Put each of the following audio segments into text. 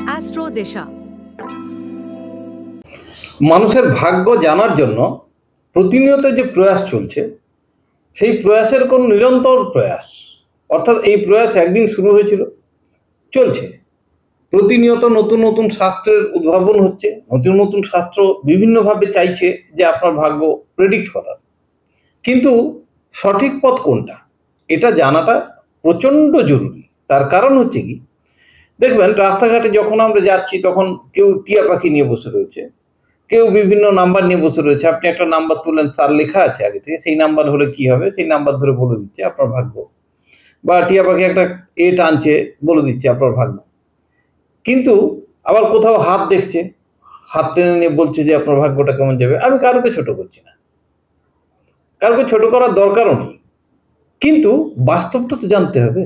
Astro দিশা। মানুষের ভাগ্য জানার জন্য প্রতিনিয়ত যে প্রয়াস চলছে, সেই প্রয়াসের কোন নিরন্তর প্রয়াস, অর্থাৎ এই প্রয়াস একদিন শুরু হয়েছিল, চলছে। প্রতিনিয়ত নতুন নতুন শাস্ত্রের উদ্ভাবন হচ্ছে, নতুন নতুন শাস্ত্র বিভিন্নভাবে চাইছে যে আপনার ভাগ্য প্রেডিক্ট করার। কিন্তু সঠিক পথ কোনটা এটা জানাটা প্রচণ্ড জরুরি। তার কারণ হচ্ছে কি, দেখবেন রাস্তাঘাটে যখন আমরা যাচ্ছি তখন কেউ টিয়া পাখি নিয়ে বসে রয়েছে, কেউ বিভিন্ন নাম্বার নিয়ে বসে রয়েছে। আপনি একটা নাম্বার তুললেন, তার লেখা আছে আগে থেকে, সেই নাম্বার হলে কি হবে সেই নাম্বার ধরে বলে দিচ্ছে আপনার ভাগ্য। বা টিয়া পাখি একটা টানছে, বলে দিচ্ছে আপনার ভাগ্য। কিন্তু আবার কোথাও হাত দেখছে, হাত টেনে নিয়ে বলছে যে আপনার ভাগ্যটা কেমন যাবে। আমি কারোকে ছোট করছি না, কারোকে ছোট করার দরকারও নেই, কিন্তু বাস্তবটা তো জানতে হবে।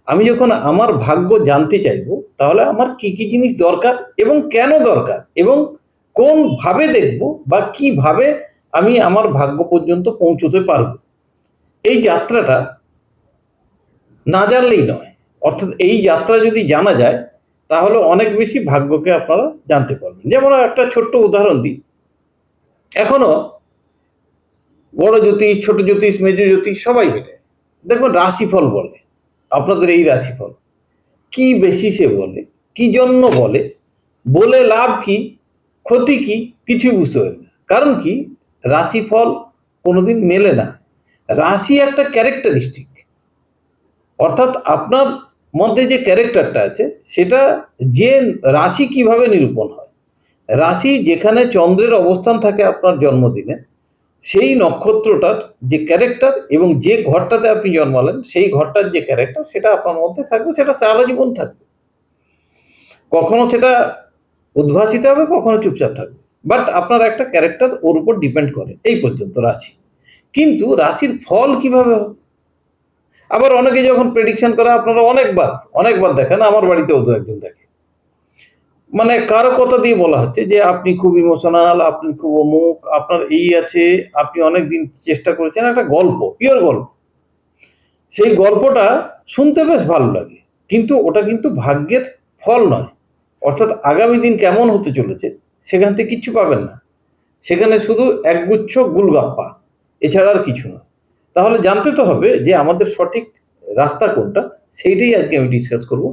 আমি যখন আমার ভাগ্য জানতে চাইবো, তাহলে আমার কি কি জিনিস দরকার এবং কেন দরকার এবং কোন ভাবে দেখব বা কিভাবে আমি আমার ভাগ্য পর্যন্ত পৌঁছতে পারবো, এই যাত্রাটা না জানলেই নয়। অর্থাৎ এই যাত্রা যদি জানা যায়, তাহলে অনেক বেশি ভাগ্যকে আপনারা জানতে পারবেন। যেমন একটা ছোট্ট উদাহরণ দিই, এখনো বড় জ্যোতিষ, ছোট জ্যোতিষ, মেজ জ্যোতিষ সবাই মিলে দেখবেন রাশিফল বলে। আপনাদের এই রাশিফল কি বেসিসে বলে, কি জন্য বলে, বলে লাভ কি, ক্ষতি কি, কিছুই বুঝতে পারি না। কারণ কি, রাশিফল কোনোদিন মেলে না। রাশি একটা ক্যারেক্টারিস্টিক, অর্থাৎ আপনার মধ্যে যে ক্যারেক্টারটা আছে সেটা যে রাশি কিভাবে নিরূপণ হয়। রাশি যেখানে চন্দ্রের অবস্থান থাকে আপনার জন্মদিনে, সেই নক্ষত্রটার যে ক্যারেক্টার এবং যে ঘরটাতে আপনি জন্মালেন সেই ঘরটার যে ক্যারেক্টার সেটা আপনার মধ্যে থাকবে, সেটা সারা জীবন থাকবে। কখনো সেটা উদ্ভাসিত হবে, কখনো চুপচাপ থাকবে, বাট আপনার একটা ক্যারেক্টার ওর উপর ডিপেন্ড করে। এই পর্যন্ত রাশি। কিন্তু রাশির ফল কিভাবে হবে, আবার অনেকে যখন প্রেডিকশন করে, আপনারা অনেকবার অনেকবার দেখেন, আমার বাড়িতেও দু একজন দেখে, মানে কারো কথা দিয়ে বলা হচ্ছে যে আপনি খুব ইমোশনাল, আপনি খুব অমুক, আপনার এই আছে, আপনি অনেক দিন চেষ্টা করেছেন। একটা গল্প, পিওর গল্প। সেই গল্পটা শুনতে বেশ ভালো লাগে, কিন্তু ওটা কিন্তু ভাগ্যের ফল নয়। অর্থাৎ আগামী দিন কেমন হতে চলেছে সেখান থেকে কিচ্ছু পাবেন না, সেখানে শুধু একগুচ্ছ গুলগাপ্পা, এছাড়া আর কিছু না। তাহলে জানতে তো হবে যে আমাদের সঠিক রাস্তা কোনটা, সেইটাই আজকে আমি ডিসকাস করব।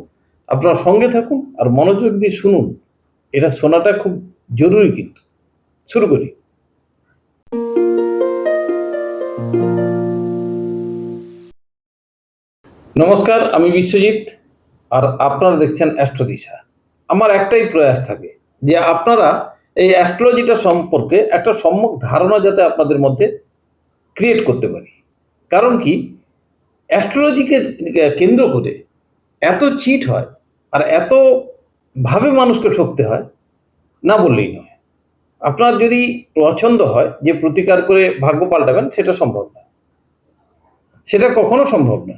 আপনারা সঙ্গে থাকুন আর মনোযোগ দিয়ে শুনুন, এটা শোনাটা খুব জরুরি। কিন্তু শুরু করি। নমস্কার, আমি বিশ্বজিৎ, আর আপনারা দেখছেন অ্যাস্ট্রো দিশা। আমার একটাই প্রয়াস থাকে যে আপনারা এই অ্যাস্ট্রোলজিটা সম্পর্কে একটা সম্যক ধারণা যাতে আপনাদের মধ্যে ক্রিয়েট করতে পারি। কারণ কি, অ্যাস্ট্রোলজিকে কেন্দ্র করে এত চিট হয় আর এত ভাবে মানুষকে ঠকতে হয়, না বললেই নয়। আপনার যদি পছন্দ হয় যে প্রতিকার করে ভাগ্য পাল্টাবেন, সেটা সম্ভব না, সেটা কখনো সম্ভব না।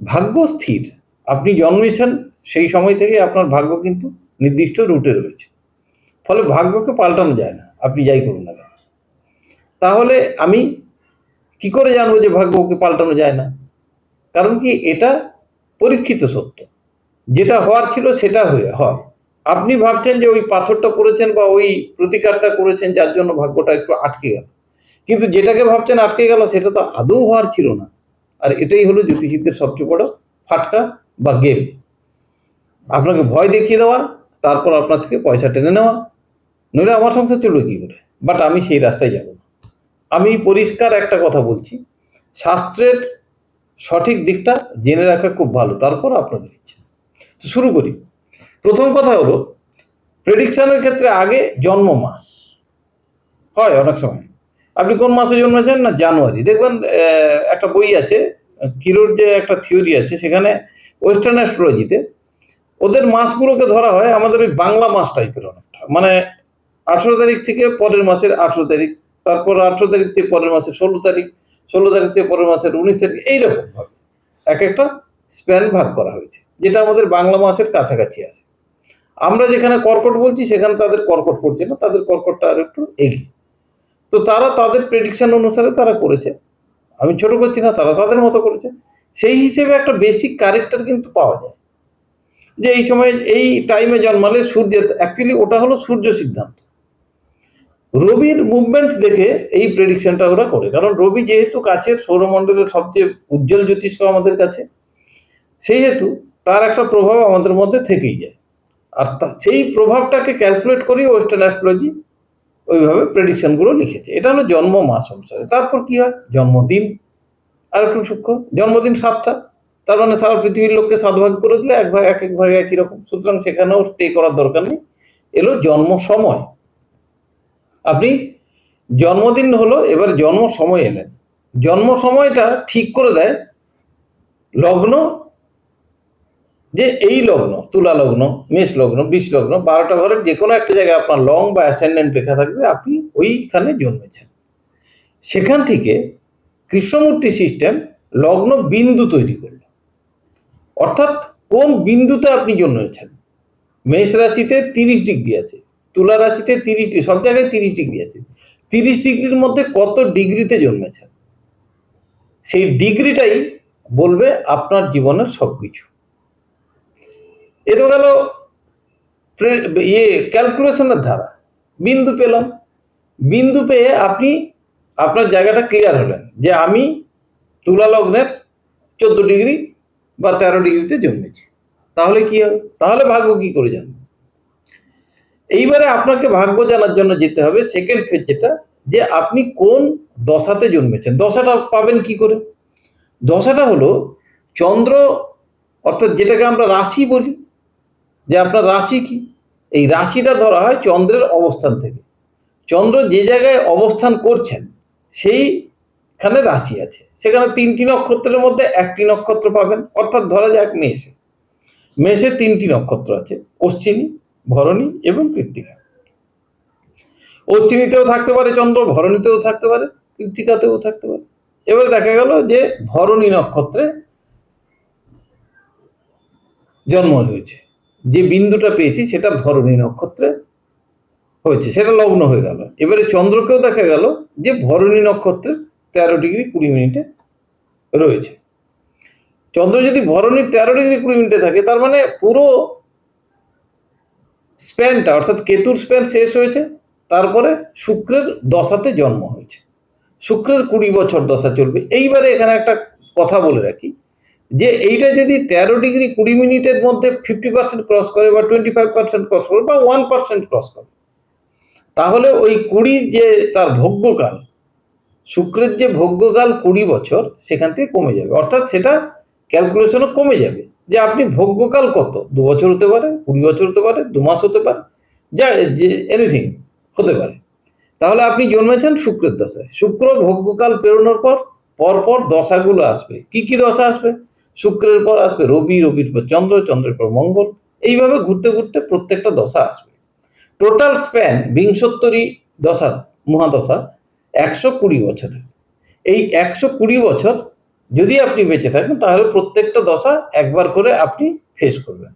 ভাগ্য স্থির, আপনি জন্মেছেন সেই সময় থেকে আপনার ভাগ্য কিন্তু নির্দিষ্ট রুটে রয়েছে। ফলে ভাগ্যকে পাল্টানো যায় না, আপনি যাই করুন না কেন। তাহলে আমি কি করে জানবো যে ভাগ্যকে পাল্টানো যায় না? কারণ কি, এটা পরীক্ষিত সত্য। যেটা হওয়ার ছিল সেটা হয়। আপনি ভাবছেন যে ওই পাথরটা করেছেন বা ওই প্রতিকারটা করেছেন যার জন্য ভাগ্যটা একটু আটকে গেল, কিন্তু যেটাকে ভাবছেন আটকে গেল সেটা তো আদৌ হওয়ার ছিল না। আর এটাই হলো জ্যোতিষীদের সবচেয়ে বড় ফাটকা বা গেম। আপনাকে ভয় দেখিয়ে দেওয়া, তারপর আপনার থেকে পয়সা টেনে নেওয়া, নইলে আমার সংসার চলবে কি করে। বাট আমি সেই রাস্তায় যাব না। আমি পরিষ্কার একটা কথা বলছি, শাস্ত্রের সঠিক দিকটা জেনে রাখা খুব ভালো, তারপর আপনাদের ইচ্ছা। তো শুরু করি। প্রথম কথা হলো, প্রেডিকশনের ক্ষেত্রে আগে জন্ম মাস হয়। অনেক সময় আপনি কোন মাসে জন্মেছেন, না জানুয়ারি, দেখবেন একটা বই আছে, কিরোর যে একটা থিওরি আছে, সেখানে ওয়েস্টার্ন অ্যাস্ট্রোলজিতে ওদের মাসগুলোকে ধরা হয় আমাদের ওই বাংলা মাস টাইপের অনেকটা। মানে 18 তারিখ থেকে পরের মাসের 18 তারিখ, তারপর 18 তারিখ থেকে পরের মাসের 16 তারিখ, 16 তারিখ থেকে পরের মাসের 19 তারিখ, এইরকম ভাবে এক একটা স্প্যান ভাগ করা হয়েছে, যেটা আমাদের বাংলা মাসের কাছাকাছি আছে। আমরা যেখানে কর্কট বলছি সেখানে তাদের কর্কট পড়ছে না, তাদের কর্কটটা আর একটু এগিয়ে। তো তারা তাদের প্রেডিকশন অনুসারে তারা করেছে, আমি ছোট করছি না, তারা তাদের মতো করেছে। সেই হিসেবে একটা বেসিক ক্যারেক্টার কিন্তু পাওয়া যায়। যে এই সময় এই টাইমে জন্মালে সূর্য, অ্যাকচুয়ালি ওটা হলো সূর্য সিদ্ধান্ত। রবির মুভমেন্ট দেখে এই প্রেডিকশনটা ওরা করে, কারণ রবি যেহেতু কাছের সৌরমণ্ডলের সবচেয়ে উজ্জ্বল জ্যোতিষ্ক আমাদের কাছে, সেই হেতু তার একটা প্রভাব আমাদের মধ্যে থেকেই যায়। আর সেই প্রভাবটাকে ক্যালকুলেট করি ওয়েস্টার্ন অ্যাস্ট্রোলজি ওইভাবে প্রেডিকশনগুলো লিখেছে। এটা হলো জন্ম মাস অনুসারে। তারপর কি হয়, জন্মদিন আর একটু সূক্ষ্ম, জন্মদিন 7টা, তার মানে সারা পৃথিবীর লোককে 7 ভাগ করে দিলে এক ভাগ এক এক ভাগে একই রকম, সুতরাং সেখানেও স্টে করার দরকার নেই। এলো জন্ম সময়। আপনি জন্মদিন হলো, এবার জন্ম সময় এলেন, জন্ম সময়টা ঠিক করে দেয় লগ্ন, যে এই লগ্ন তুলা লগ্ন, মেষ লগ্ন, বৃষ লগ্ন, 12টা ঘরের যে কোনো একটা জায়গায় আপনার লং বা অ্যাসেন্ডেন্ট লেখা থাকবে, আপনি ওইখানে জন্মেছেন। সেখান থেকে কৃষ্ণমূর্তি সিস্টেম লগ্ন বিন্দু তৈরি করল, অর্থাৎ কোন বিন্দুতে আপনি জন্মেছেন। মেষ রাশিতে 30 ডিগ্রি আছে, তুলা রাশিতে 30 ডিগ্রি, সব জায়গায় 30 ডিগ্রি আছে। 30 ডিগ্রির মধ্যে কত ডিগ্রিতে জন্মেছেন, সেই ডিগ্রিটাই বলবে আপনার জীবনের সবকিছু। এ তো গেল ক্যালকুলেশনের ধারা। বিন্দু পেলাম, বিন্দু পেয়ে আপনি আপনার জায়গাটা ক্লিয়ার হলেন যে আমি তুলা লগ্নের 14 ডিগ্রি বা 13 ডিগ্রিতে জন্মেছি। তাহলে কি হবে, তাহলে ভাগ্য কি করে জানবে? এইবারে আপনাকে ভাগ্য জানার জন্য যেতে হবে সেকেন্ড ফেজ, যেটা যে আপনি কোন দশাতে জন্মেছেন। দশাটা পাবেন কি করে? দশাটা হলো চন্দ্র, অর্থাৎ যেটাকে আমরা রাশি বলি, যে আপনার রাশি কি, এই রাশিটা ধরা হয় চন্দ্রের অবস্থান থেকে। চন্দ্র যে জায়গায় অবস্থান করছেন সেইখানে রাশি আছে, সেখানে 3টি নক্ষত্রের মধ্যে 1টি নক্ষত্র পাবেন। অর্থাৎ ধরা যাক মেষে, মেষে 3টি নক্ষত্র আছে, অশ্বিনী, ভরণী এবং কৃত্তিকা। অশ্বিনীতেও থাকতে পারে চন্দ্র, ভরণীতেও থাকতে পারে, কৃত্তিকাতেও থাকতে পারে। এবার দেখা গেল যে ভরণী নক্ষত্রে জন্ম হয়েছে, যে বিন্দুটা পেয়েছি সেটা ভরণী নক্ষত্রে হয়েছে, সেটা লগ্ন হয়ে গেল। এবারে চন্দ্রকেও দেখা গেল যে ভরণী নক্ষত্রের 13 ডিগ্রি 20 মিনিটে রয়েছে। চন্দ্র যদি ভরণীর 13 ডিগ্রি 20 মিনিটে থাকে, তার মানে পুরো স্প্যানটা, অর্থাৎ কেতুর স্প্যান শেষ হয়েছে, তারপরে শুক্রের দশাতে জন্ম হয়েছে। শুক্রের 20 বছর দশা চলবে। এইবারে এখানে একটা কথা বলে রাখি, যে এইটা যদি 13 ডিগ্রি 20 মিনিটের মধ্যে 50% ক্রস করে বা 25% ক্রস করে বা 1% ক্রস করে, তাহলে ওই 20 যে তার ভোগ্যকাল, শুক্রের যে ভোগ্যকাল 20 বছর, সেখান থেকে কমে যাবে। অর্থাৎ সেটা ক্যালকুলেশনও কমে যাবে, যে আপনি ভোগ্যকাল কত, 2 বছর হতে পারে, 20 বছর হতে পারে, 2 মাস হতে পারে, যা যে এনিথিং হতে পারে। তাহলে আপনি জন্মেছেন শুক্রের দশায়। শুক্র ভোগ্যকাল পেরোনোর পর পরপর দশাগুলো আসবে। কি কি দশা আসবে? শুক্রের পর আসবে রবি, রবির পর চন্দ্র, চন্দ্রের পর মঙ্গল, এইভাবে ঘুরতে ঘুরতে প্রত্যেকটা দশা আসবে। টোটাল স্প্যান বিংশোত্তরী দশা, মহাদশা 120 বছরের। এই 120 বছর যদি আপনি বেঁচে থাকেন, তাহলে প্রত্যেকটা দশা একবার করে আপনি ফেস করবেন।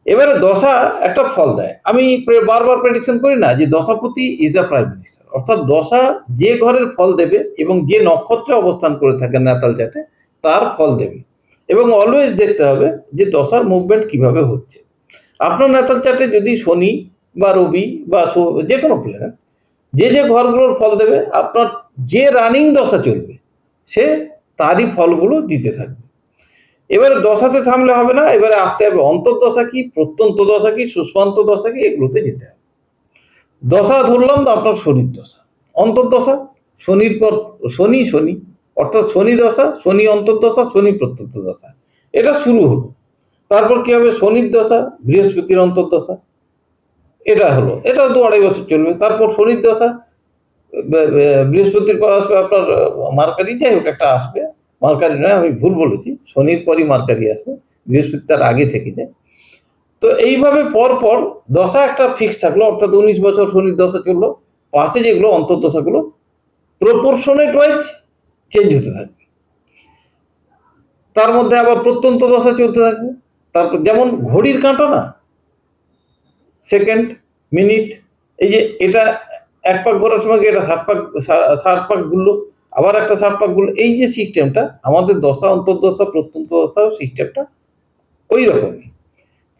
এবারে দশা একটা ফল দেয়। আমি বারবার প্রেডিকশন করি না যে দশাপতি ইজ দ্য প্রাইম মিনিস্টার, অর্থাৎ দশা যে ঘরের ফল দেবে এবং যে নক্ষত্রে অবস্থান করে থাকে ন্যাতাল চার্টে, তার ফল দেবে। এবং অলওয়েজ দেখতে হবে যে দশার মুভমেন্ট কিভাবে হচ্ছে। আপনার ন্যাতাল চার্টে যদি শনি বা রবি বা যে কোনো প্ল্যানেট যে যে ঘরগুলোর ফল দেবে, আপনার যে রানিং দশা চলবে সে তারই ফলগুলো দিতে থাকবে। এবারে দশাতে থামলে হবে না, এবারে আসতে হবে অন্তর্দশা কি, প্রত্যন্ত দশা কি, সুষ্মান্ত দশা কি, এগুলোতে যেতে হবে। দশা ধরলাম তো আপনার শনির দশা, অন্তর্দশা, শনির পর শনি, শনি অর্থাৎ শনি দশা, শনি অন্তর্দশা, শনি প্রত্যন্ত দশা, এটা শুরু হলো। তারপর কি হবে, শনির দশা, বৃহস্পতির অন্তর্দশা, এটা হলো, এটা 2-2.5 বছর চলবে। তারপর শনির দশা, বৃহস্পতির পর আসবে আপনার মার্কারি, যাই হোক একটা আসবে, মার্কারি নয়, আমি ভুল বলেছি, শনির পরই মার্কারি আসবে, বৃহস্পতি তার আগে থেকে যায়। তো এইভাবে পর পর দশা একটা ফিক্স থাকলো, অর্থাৎ 19 বছর শনির দশা চললো, পাশে যেগুলো অন্তর্দশাগুলো প্রপোর্শনেট ওয়াইজ চেঞ্জ হতে থাকবে। তার মধ্যে আবার প্রত্যন্ত দশা চলতে থাকবে। তারপর যেমন ঘড়ির কাঁটা না, সেকেন্ড, মিনিট, এই যে এটা 1 পাক ঘোরার সময় এটা 60 পাক ঘুরলো, আবার একটা 60 পাক ঘুরলো, এই যে সিস্টেমটা আমাদের দশা, অন্তর্দশা, প্রত্যন্ত দশা সিস্টেমটা ওই রকমই।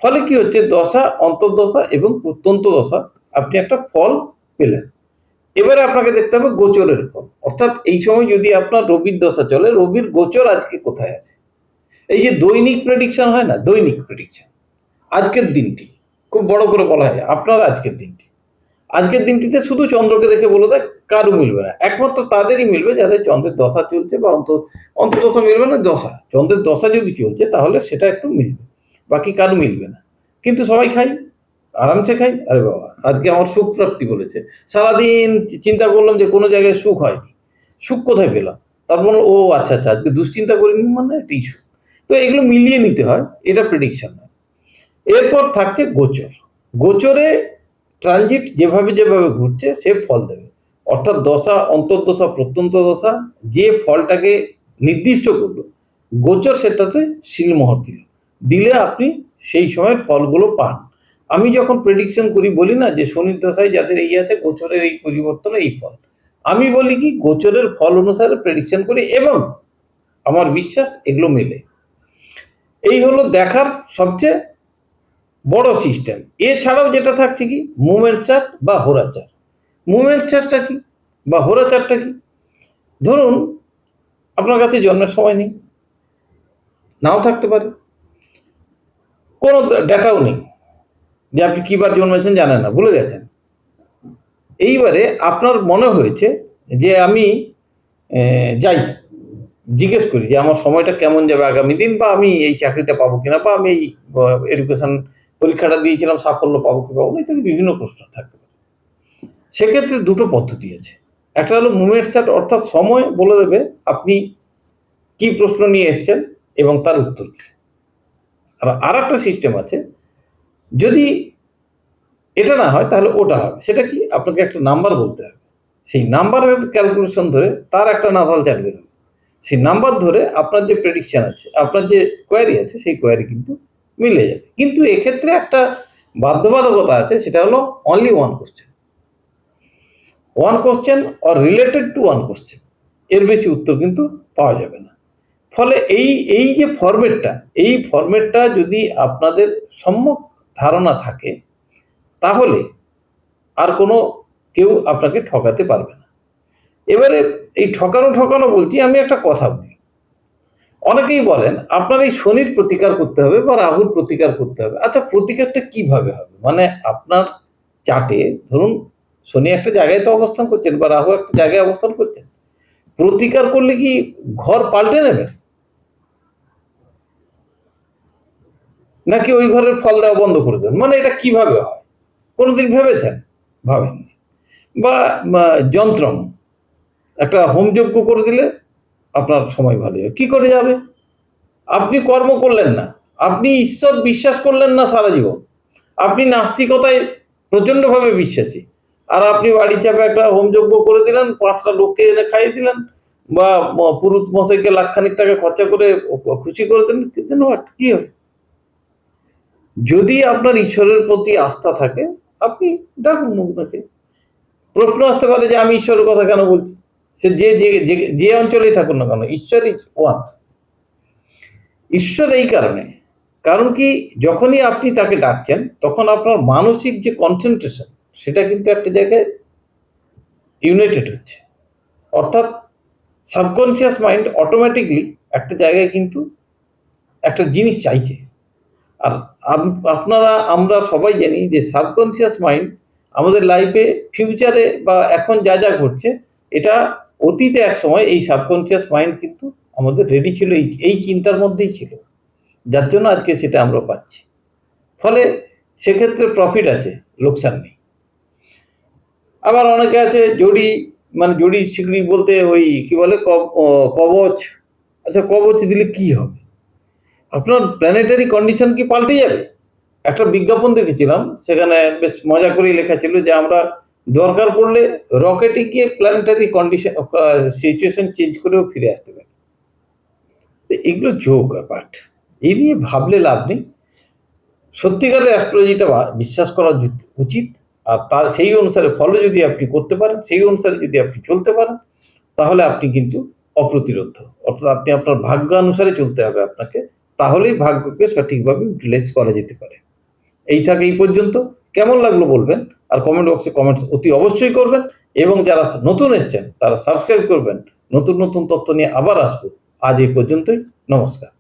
ফলে কি হচ্ছে, দশা, অন্তর্দশা এবং প্রত্যন্ত দশা আপনি একটা ফল পেলেন। এবারে আপনাকে দেখতে হবে গোচরের ফল, অর্থাৎ এই সময় যদি আপনার রবির দশা চলে, রবির গোচর আজকে কোথায় আছে। এই যে দৈনিক প্রেডিকশন হয় না, দৈনিক প্রেডিকশন, আজকের দিনটি খুব বড় করে বলা হয় আপনার আজকের দিনটি, আজকের দিনটিতে শুধু চন্দ্রকে দেখে বলে দেয়, কারো মিলবে না, একমাত্র তাদেরই মিলবে যাদের চন্দ্রের দশা চলছে, বা অন্তর্দশা মিলবে না, দশা, চন্দ্রের দশা যদি চলছে তাহলে সেটা একটু মিলবে, বাকি কারো মিলবে না। কিন্তু সবাই খাই, আরামসে খাই, আরে বাবা আজকে আমার সুখ প্রাপ্তি বলেছে, সারাদিন চিন্তা করলাম যে কোনো জায়গায় সুখ হয়নি, সুখ কোথায় পেলাম, তারপর ও আচ্ছা আচ্ছা আজকে দুশ্চিন্তা করিনি মানে এটাই সুখ। তো এগুলো মিলিয়ে নিতে হয়, এটা প্রেডিকশন নয়। এরপর থাকছে গোচর। গোচরে ট্রানজিট যেভাবে যেভাবে ঘুরছে সে ফল দেবে, অর্থাৎ দশা, অন্তর্দশা, প্রত্যন্ত দশা যে ফলটাকে নির্দিষ্ট করলো, গোচর সেটাতে শিলমোহর দিল, দিলে আপনি সেই সময়ের ফলগুলো পান। আমি যখন প্রেডিকশন করি বলি না যে শনির দশায় যাদের এই আছে, গোচরের এই পরিবর্তন, এই ফল, আমি বলি কি গোচরের ফল অনুসারে প্রেডিকশন করি, এবং আমার বিশ্বাস এগুলো মেলে। এই হলো দেখার সবচেয়ে বড় সিস্টেম। এছাড়াও যেটা থাকছে কি, মুভমেন্ট চার্ট বা হোরা চার্ট। মুভমেন্ট চার্টটা কি বা হোরা চার্টটা কি? ধরুন আপনার কাছে জন্মের সময় নেই, নাও থাকতে পারে, কোনো ডেটাও নেই যে আপনি কী বার জন্মেছেন জানেন না, ভুলে গেছেন। এইবারে আপনার মনে হয়েছে যে আমি যাই জিজ্ঞেস করি যে আমার সময়টা কেমন যাবে আগামী দিন, বা আমি এই চাকরিটা পাবো কিনা, বা আমি এই এডুকেশন পরীক্ষাটা দিয়েছিলাম সাফল্য পাবো কি পাবো না, ইত্যাদি বিভিন্ন প্রশ্ন থাকতে পারে। সেক্ষেত্রে দুটো পদ্ধতি আছে। একটা হলো মুভমেন্ট চার্ট, অর্থাৎ সময় বলে দেবে আপনি কি প্রশ্ন নিয়ে এসছেন এবং তার উত্তর কি। আর একটা সিস্টেম আছে, যদি এটা না হয় তাহলে ওটা হবে। সেটা কি, আপনাকে একটা নাম্বার বলতে হবে, সেই নাম্বারের ক্যালকুলেশন ধরে তার একটা নাভাল চার্ট বেরোবে, সেই নাম্বার ধরে আপনার যে প্রেডিকশন আছে, আপনার যে কোয়ারি আছে, সেই কোয়ারি কিন্তু মিলে যাবে। কিন্তু এক্ষেত্রে একটা বাধ্যবাধকতা আছে, সেটা হলো only one question, one question or related to one question, এর বেশি উত্তর কিন্তু পাওয়া যাবে না। ফলে এই যে ফরম্যাটটা, এই ফরম্যাটটা যদি আপনাদের সম্যক ধারণা থাকে, তাহলে আর কোনো কেউ আপনাকে ঠকাতে পারবে না। এবারে এই ঠকানো বলছি, আমি একটা কথা বলি, অনেকেই বলেন আপনার এই শনির প্রতিকার করতে হবে বা রাহুর প্রতিকার করতে হবে। আচ্ছা, প্রতিকারটা কিভাবে হবে? মানে আপনার চার্টে ধরুন শনি একটা জায়গায় তো অবস্থান করছেন বা রাহু একটা জায়গায় অবস্থান করছেন, প্রতিকার করলে কি ঘর পাল্টে নেবে, নাকি ওই ঘরের ফল দেওয়া বন্ধ করে দেবেন? মানে এটা কিভাবে হয়, কোনোদিন ভেবেছেন? ভাবেননি। বা যন্ত্রম, একটা হোমযজ্ঞ করে দিলে আপনার সময় ভালো যাবে। কি করে যাবে? আপনি কর্ম করলেন না, আপনি ঈশ্বর বিশ্বাস করলেন না সারা জীবন, আপনি নাস্তিকতায় প্রচণ্ডভাবে বিশ্বাসী, আর আপনি বাড়ি চাপে একটা হোমযজ্ঞ করে দিলেন, 5টা লোককে এনে খাইয়ে দিলেন, বা পুরুত মশাইকে লাখখানিক টাকা খরচা করে খুশি করে দিলেন, কি হবে? যদি আপনার ঈশ্বরের প্রতি আস্থা থাকে, আপনি ডাকুন ওনাকে। প্রশ্ন আসতে পারে যে আমি ঈশ্বরের কথা কেন বলছি, সে যে অঞ্চলেই থাকুন না কেন, ঈশ্বর ইজ ওয়ান। ঈশ্বর এই কারণে, কারণ কি, যখনই আপনি তাকে ডাকছেন তখন আপনার মানসিক যে কনসেন্ট্রেশন, সেটা কিন্তু একটা জায়গায় ইউনাইটেড হচ্ছে, অর্থাৎ সাবকনসিয়াস মাইন্ড অটোমেটিকলি একটা জায়গায় কিন্তু একটা জিনিস চাইছে। আর আপনারা, আমরা সবাই জানি যে সাবকনসিয়াস মাইন্ড আমাদের লাইফে, ফিউচারে বা এখন যা যা ঘটছে, এটা অতীতে এক সময় এই সাবকনসিয়াস মাইন্ড কিন্তু আমাদের রেডি ছিল, এই চিন্তার মধ্যেই ছিল, যার জন্য আজকে সেটা আমরা পাচ্ছি। ফলে সেক্ষেত্রে প্রফিট আছে, লোকসান নেই। আবার অনেকে আছে জড়ি, মানে জড়ি শিকড়ি বলতে ওই কি বলে কবচ। আচ্ছা, কবচ দিলে কি হবে? আপনার প্ল্যানেটারি কন্ডিশন কি পাল্টে যাবে? একটা বিজ্ঞাপন দেখেছিলাম, সেখানে বেশ মজা করেই লেখা ছিল যে আমরা দরকার পড়লে রকেটে গিয়ে প্ল্যানেটারি কন্ডিশন সিচুয়েশন চেঞ্জ করেও ফিরে আসতে পারি। এগুলো যোগ ব্যাপার, এই নিয়ে ভাবলে লাভ নেই। সত্যিকারের অ্যাস্ট্রোলজিটা বিশ্বাস করা উচিত, আর তার সেই অনুসারে ফলো যদি আপনি করতে পারেন, সেই অনুসারে যদি আপনি চলতে পারেন, তাহলে আপনি কিন্তু অপ্রতিরোধ্য। অর্থাৎ আপনি আপনার ভাগ্য অনুসারে চলতে হবে আপনাকে, তাহলেই ভাগ্যকে সঠিকভাবে ইউটিলাইজ করা যেতে পারে। এই থাকে এই পর্যন্ত। কেমন লাগলো বলবেন, আর কমেন্ট বক্সে কমেন্টস অতি অবশ্যই করবেন, এবং যারা নতুন এসছেন তারা সাবস্ক্রাইব করবেন। নতুন নতুন তথ্য নিয়ে আবার আসবো। আজ এই পর্যন্তই, নমস্কার।